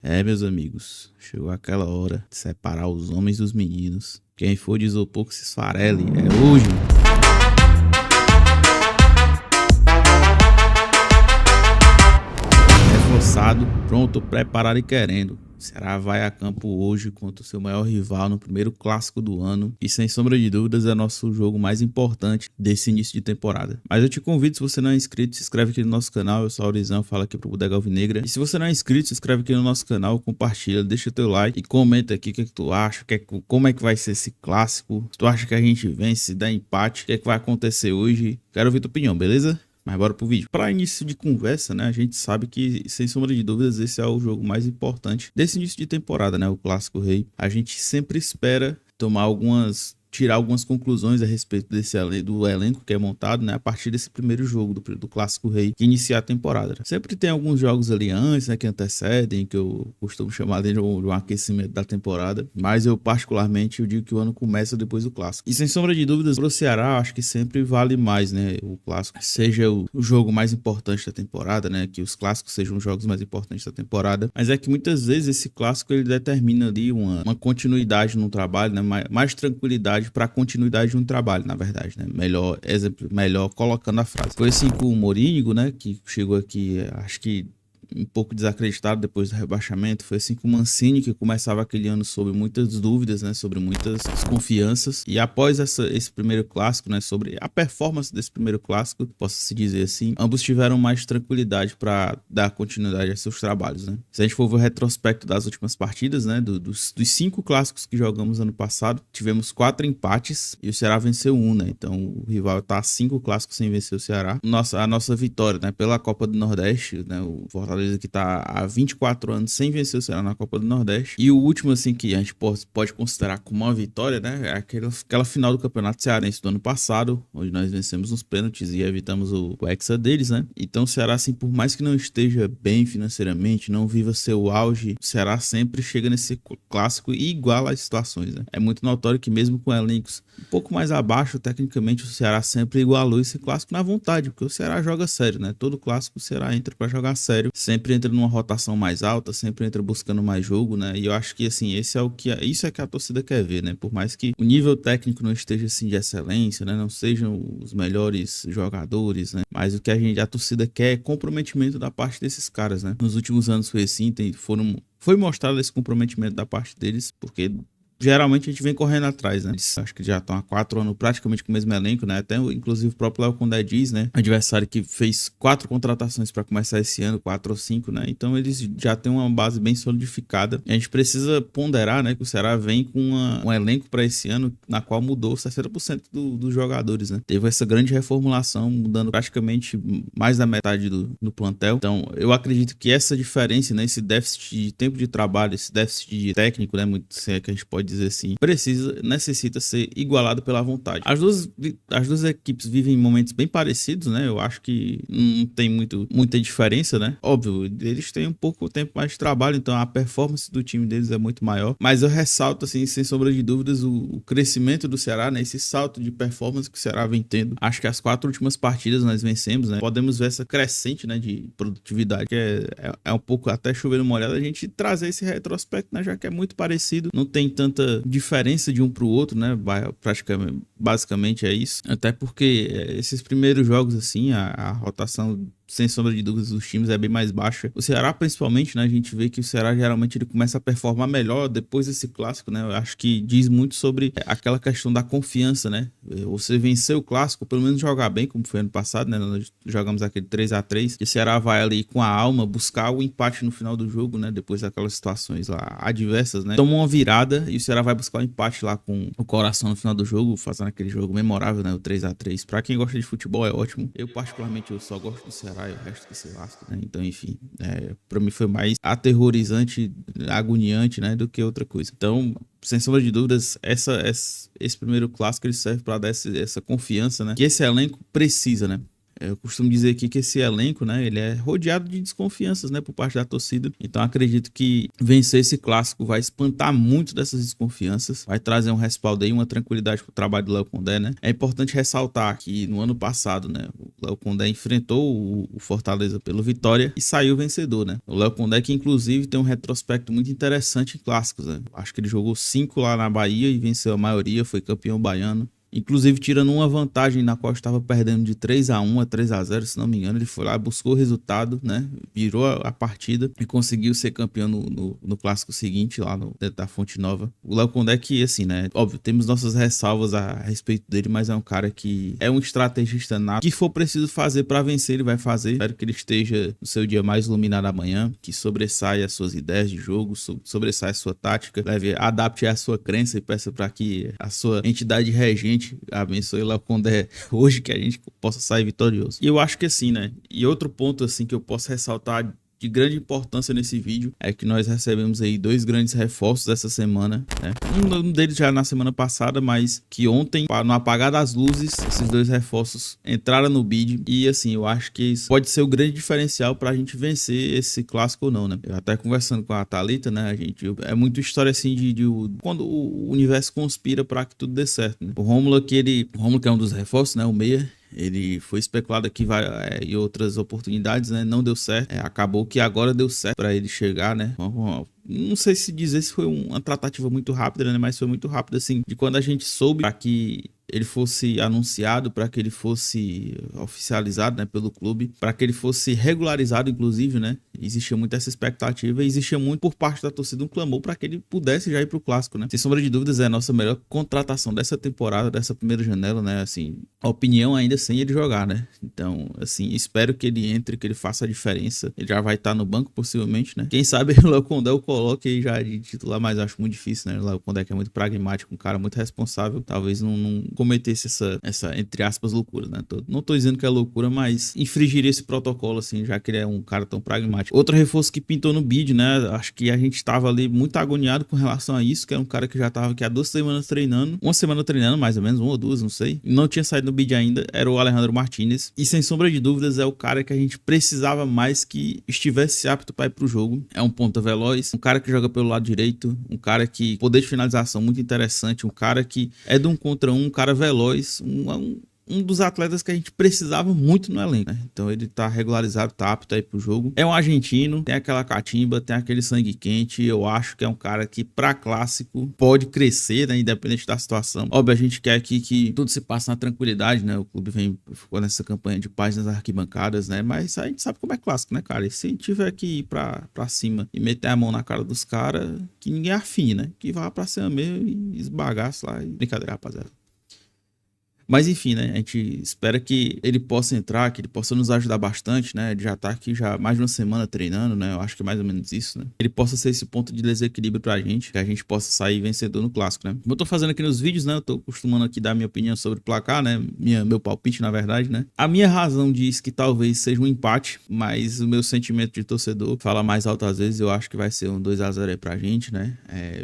Meus amigos, chegou aquela hora de separar os homens dos meninos. Quem for de isopor que se esfarele, é hoje. Reforçado, pronto, preparado e querendo. O Ceará vai a campo hoje contra o seu maior rival no primeiro clássico do ano e sem sombra de dúvidas é nosso jogo mais importante desse início de temporada. Mas eu te convido, se você não é inscrito, se inscreve aqui no nosso canal. Eu sou a Aurizão, falo aqui pro Bodega Alvinegra. E se você não é inscrito, se inscreve aqui no nosso canal, compartilha, deixa teu like e comenta aqui o que tu acha, como é que vai ser esse clássico. Se tu acha que a gente vence, se dá empate, o que vai acontecer hoje. Quero ouvir tua opinião, beleza? Mas bora pro vídeo. Para início de conversa, né, a gente sabe que, sem sombra de dúvidas, esse é o jogo mais importante desse início de temporada, né, o Clássico Rei. A gente sempre espera tirar algumas conclusões a respeito do elenco que é montado, né, a partir desse primeiro jogo do Clássico Rei que inicia a temporada. Sempre tem alguns jogos ali antes, né, que antecedem, que eu costumo chamar de um aquecimento da temporada, mas eu digo que o ano começa depois do Clássico. E sem sombra de dúvidas, pro Ceará, acho que sempre vale mais, né, o Clássico seja o jogo mais importante da temporada, né, que os Clássicos sejam os jogos mais importantes da temporada, mas é que muitas vezes esse Clássico ele determina ali uma continuidade no trabalho, né, mais tranquilidade para a continuidade de um trabalho, na verdade, né? Melhor colocando a frase. Foi assim com o Morínigo, né? Que chegou aqui, acho que um pouco desacreditado depois do rebaixamento. Foi assim com o Mancini, que começava aquele ano sob muitas dúvidas, né, sobre muitas desconfianças, e após esse primeiro clássico, né, sobre a performance desse primeiro clássico, posso-se dizer assim, ambos tiveram mais tranquilidade para dar continuidade a seus trabalhos, né. Se a gente for ver o retrospecto das últimas partidas, né, dos 5 clássicos que jogamos ano passado, tivemos 4 empates e o Ceará venceu um, né, então o rival tá a 5 clássicos sem vencer o Ceará. A nossa vitória, né, pela Copa do Nordeste, né, o Fortaleza que tá há 24 anos sem vencer o Ceará na Copa do Nordeste. E o último, assim, que a gente pode considerar como uma vitória, né? É aquela final do Campeonato Cearense do ano passado, onde nós vencemos nos pênaltis e evitamos o hexa deles, né? Então o Ceará, assim, por mais que não esteja bem financeiramente, não viva seu auge, o Ceará sempre chega nesse clássico e iguala as situações, né? É muito notório que mesmo com elencos um pouco mais abaixo, tecnicamente, o Ceará sempre igualou esse clássico na vontade, porque o Ceará joga sério, né? Todo clássico o Ceará entra pra jogar sério, sempre entra numa rotação mais alta, sempre entra buscando mais jogo, né? E eu acho que, assim, isso é que a torcida quer ver, né? Por mais que o nível técnico não esteja, assim, de excelência, né? Não sejam os melhores jogadores, né? Mas o que a torcida quer é comprometimento da parte desses caras, né? Nos últimos anos foi assim, foi mostrado esse comprometimento da parte deles, porque geralmente a gente vem correndo atrás, né? Eles acho que já estão há 4 anos praticamente com o mesmo elenco, né? Até, inclusive, o próprio Léo Condé diz, né? Adversário que fez 4 contratações para começar esse ano, 4 ou 5, né? Então eles já têm uma base bem solidificada. A gente precisa ponderar, né? Que o Ceará vem com um elenco para esse ano, na qual mudou 60% dos jogadores, né? Teve essa grande reformulação, mudando praticamente mais da metade do plantel. Então, eu acredito que essa diferença, né? Esse déficit de tempo de trabalho, esse déficit de técnico, né? Muito, se é que a gente pode dizer assim, necessita ser igualado pela vontade. As duas equipes vivem momentos bem parecidos, né? Eu acho que não tem muita diferença, né? Óbvio, eles têm um pouco tempo mais de trabalho, então a performance do time deles é muito maior. Mas eu ressalto, assim, sem sombra de dúvidas, o crescimento do Ceará, né? Esse salto de performance que o Ceará vem tendo. Acho que as 4 últimas partidas nós vencemos, né? Podemos ver essa crescente, né, de produtividade, que é um pouco até chovendo molhado a gente trazer esse retrospecto, né? Já que é muito parecido, não tem tanta diferença de um pro outro, né? Basicamente é isso. Até porque esses primeiros jogos, assim, a rotação, sem sombra de dúvidas, dos times é bem mais baixa. O Ceará, principalmente, né? A gente vê que o Ceará geralmente ele começa a performar melhor depois desse clássico, né? Eu acho que diz muito sobre aquela questão da confiança, né? Você vencer o clássico, pelo menos jogar bem, como foi ano passado, né? Nós jogamos aquele 3-3, e o Ceará vai ali com a alma buscar o empate no final do jogo, né? Depois daquelas situações lá adversas, né? Toma uma virada e o Ceará vai buscar o empate lá com o coração no final do jogo, fazendo aquele jogo memorável, né? O 3-3. Pra quem gosta de futebol é ótimo. Eu, particularmente, eu só gosto do Ceará e o resto que se lasca, né? Então, enfim, pra mim foi mais aterrorizante, agoniante, né? Do que outra coisa. Então, sem sombra de dúvidas, esse primeiro clássico ele serve para dar essa confiança, né? Que esse elenco precisa, né? Eu costumo dizer aqui que esse elenco, né, ele é rodeado de desconfianças, né, por parte da torcida. Então acredito que vencer esse clássico vai espantar muito dessas desconfianças, vai trazer um respaldo aí, uma tranquilidade pro trabalho do Léo Condé, né? É importante ressaltar que no ano passado, né, o Léo Condé enfrentou o Fortaleza pelo Vitória e saiu vencedor, né? O Léo Condé que inclusive tem um retrospecto muito interessante em clássicos, né? Acho que ele jogou 5 lá na Bahia e venceu a maioria, foi campeão baiano. Inclusive tirando uma vantagem na qual estava perdendo de 3-1 a 3-0, se não me engano, ele foi lá, buscou o resultado, né? Virou a partida e conseguiu ser campeão no clássico seguinte, lá dentro da Fonte Nova. O Léo Condé que, assim, né? Óbvio, temos nossas ressalvas a respeito dele, mas é um cara que é um estrategista nato. O que for preciso fazer para vencer, ele vai fazer. Espero que ele esteja no seu dia mais iluminado amanhã, que sobressaia as suas ideias de jogo, sobressaia a sua tática, adapte a sua crença e peça para que a sua entidade regente abençoe lá quando é hoje que a gente possa sair vitorioso. E eu acho que assim, né? E outro ponto assim que eu posso ressaltar de grande importância nesse vídeo é que nós recebemos aí 2 grandes reforços essa semana, né? Um deles já na semana passada, mas que ontem, no apagar das luzes, esses 2 reforços entraram no bid e assim, eu acho que isso pode ser o grande diferencial pra gente vencer esse clássico ou não, né? Eu até conversando com a Thalita, né, é muito história assim de quando o universo conspira pra que tudo dê certo, né? O Rômulo que é um dos reforços, né, o meia, ele foi especulado aqui em outras oportunidades, né? Não deu certo. Acabou que agora deu certo para ele chegar, né? Não sei se dizer se foi uma tratativa muito rápida, né? Mas foi muito rápido, assim, de quando a gente soube para que ele fosse anunciado, para que ele fosse oficializado, né, pelo clube, para que ele fosse regularizado, inclusive, né? Existia muito essa expectativa e existia muito por parte da torcida um clamor para que ele pudesse já ir pro clássico, né? Sem sombra de dúvidas, é a nossa melhor contratação dessa temporada, dessa primeira janela, né? Assim, a opinião ainda sem ele jogar, né? Então, assim, espero que ele entre, que ele faça a diferença. Ele já vai estar no banco, possivelmente, né? Quem sabe o Léo Condé o coloque aí já de titular, mas acho muito difícil, né? O Léo Condé que é muito pragmático, um cara muito responsável, talvez não cometesse essa, entre aspas, loucura, né? Não tô dizendo que é loucura, mas infringiria esse protocolo, assim, já que ele é um cara tão pragmático. Outro reforço que pintou no bid, né? Acho que a gente tava ali muito agoniado com relação a isso, que era um cara que já tava aqui há 2 semanas treinando, uma semana treinando, mais ou menos, 1 ou 2, não sei. Não tinha saído no bid ainda, era o Alejandro Martinez. E sem sombra de dúvidas, é o cara que a gente precisava mais que estivesse apto para ir pro jogo. É um ponta veloz, um cara que joga pelo lado direito, um cara que poder de finalização muito interessante, um cara que é de 1 contra 1, um cara veloz, um dos atletas que a gente precisava muito no elenco, né? Então ele tá regularizado, tá apto aí pro jogo. É um argentino, tem aquela catimba, tem aquele sangue quente. Eu acho que é um cara que pra clássico pode crescer, né? Independente da situação. Óbvio, a gente quer aqui que tudo se passe na tranquilidade, né? O clube ficou nessa campanha de paz nas arquibancadas, né? Mas a gente sabe como é clássico, né, cara? E se tiver que ir pra cima e meter a mão na cara dos caras, que ninguém afine, né? Que vá pra cima mesmo e esbagaça lá. Brincadeira, rapaziada. Mas enfim, né? A gente espera que ele possa entrar, que ele possa nos ajudar bastante, né? Ele já tá aqui já mais de uma semana treinando, né? Eu acho que é mais ou menos isso, né? Ele possa ser esse ponto de desequilíbrio pra gente, que a gente possa sair vencedor no clássico, né? Como eu tô fazendo aqui nos vídeos, né? Eu tô costumando aqui dar minha opinião sobre o placar, né? Meu palpite, na verdade, né? A minha razão diz que talvez seja um empate, mas o meu sentimento de torcedor fala mais alto às vezes. Eu acho que vai ser um 2-0 aí pra gente, né?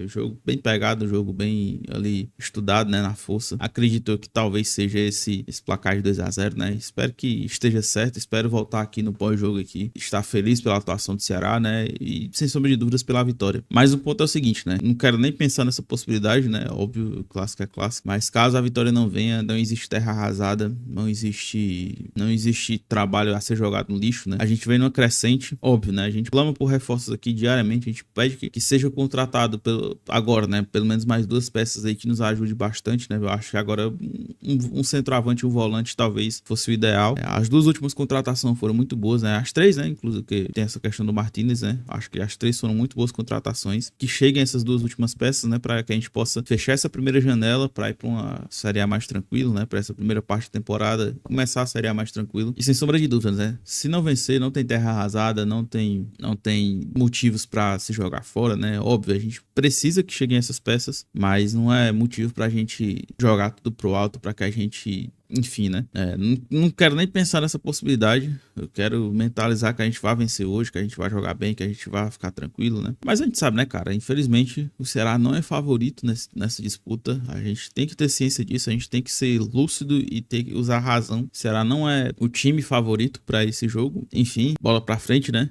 O jogo bem pegado, o jogo bem ali estudado, né? Na força. Acredito que talvez seja esse placar de 2-0, né? Espero que esteja certo, espero voltar aqui no pós-jogo aqui, estar feliz pela atuação do Ceará, né? E sem sombra de dúvidas pela vitória. Mas o ponto é o seguinte, né? Não quero nem pensar nessa possibilidade, né? Óbvio, clássico é clássico, mas caso a vitória não venha, não existe terra arrasada, não existe trabalho a ser jogado no lixo, né? A gente vem numa crescente, óbvio, né? A gente clama por reforços aqui diariamente, a gente pede que seja contratado agora, né? Pelo menos mais 2 peças aí que nos ajude bastante, né? Eu acho que agora um centroavante e um volante talvez fosse o ideal. As 2 últimas contratações foram muito boas, né? As 3, né? Inclusive, que tem essa questão do Martinez, né? Acho que as 3 foram muito boas contratações. Que cheguem essas 2 últimas peças, né? Para que a gente possa fechar essa primeira janela para ir para uma Série A mais tranquilo, né? Para essa primeira parte da temporada começar a Série A mais tranquilo. E sem sombra de dúvidas, né? Se não vencer, não tem terra arrasada, não tem motivos para se jogar fora, né? Óbvio, a gente precisa que cheguem essas peças, mas não é motivo pra gente jogar tudo pro alto, para que a gente enfim, né? Não quero nem pensar nessa possibilidade. Eu quero mentalizar que a gente vai vencer hoje, que a gente vai jogar bem, que a gente vai ficar tranquilo, né? Mas a gente sabe, né, cara? Infelizmente, o Ceará não é favorito nessa disputa. A gente tem que ter ciência disso, a gente tem que ser lúcido e ter que usar a razão. O Ceará não é o time favorito para esse jogo. Enfim, bola pra frente, né?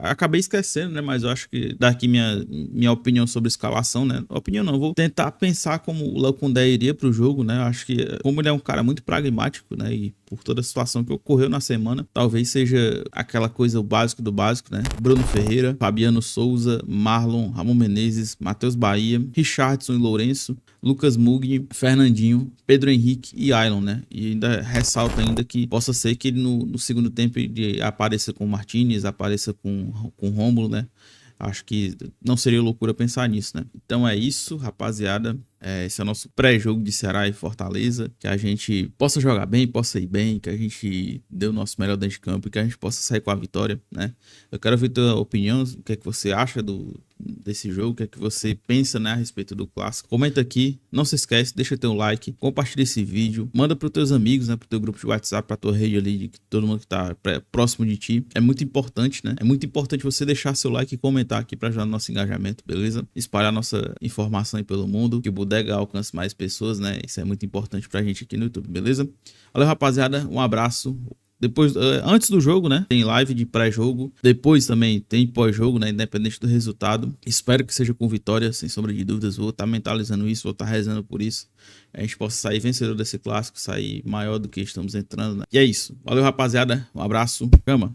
Acabei esquecendo, né? Mas eu acho que daqui minha opinião sobre escalação, né? Opinião não, vou tentar pensar como o Léo Condé iria pro jogo, né? Eu acho que como ele é um cara muito pragmático, né? E por toda a situação que ocorreu na semana, talvez seja aquela coisa o básico do básico, né? Bruno Ferreira, Fabiano Souza, Marlon, Ramon Menezes, Matheus Bahia, Richardson e Lourenço, Lucas Mugni, Fernandinho, Pedro Henrique e Ailon, né? E ainda ressalta ainda que possa ser que ele no segundo tempo ele apareça com o Martinez, apareça com o Rômulo, né? Acho que não seria loucura pensar nisso, né? Então é isso, rapaziada. Esse é o nosso pré-jogo de Ceará e Fortaleza. Que a gente possa jogar bem, possa ir bem, que a gente dê o nosso melhor dentro de campo e que a gente possa sair com a vitória, né? Eu quero ouvir tua opinião, o que é que você acha desse jogo, o que é que você pensa, né, a respeito do clássico. Comenta aqui, não se esquece, deixa teu like, compartilha esse vídeo, manda pros teus amigos, né, pro teu grupo de WhatsApp, pra tua rede ali, de todo mundo que tá próximo de ti. É muito importante, né? É muito importante você deixar seu like e comentar aqui pra ajudar no nosso engajamento, beleza? Espalhar nossa informação aí pelo mundo, que o Bodega alcance mais pessoas, né? Isso é muito importante pra gente aqui no YouTube, beleza? Valeu, rapaziada, um abraço. Depois, antes do jogo, né? Tem live de pré-jogo. Depois também tem pós-jogo, né? Independente do resultado. Espero que seja com vitória, sem sombra de dúvidas. Vou estar mentalizando isso, vou estar rezando por isso. A gente possa sair vencedor desse clássico, sair maior do que estamos entrando, né? E é isso. Valeu, rapaziada. Um abraço. Cama.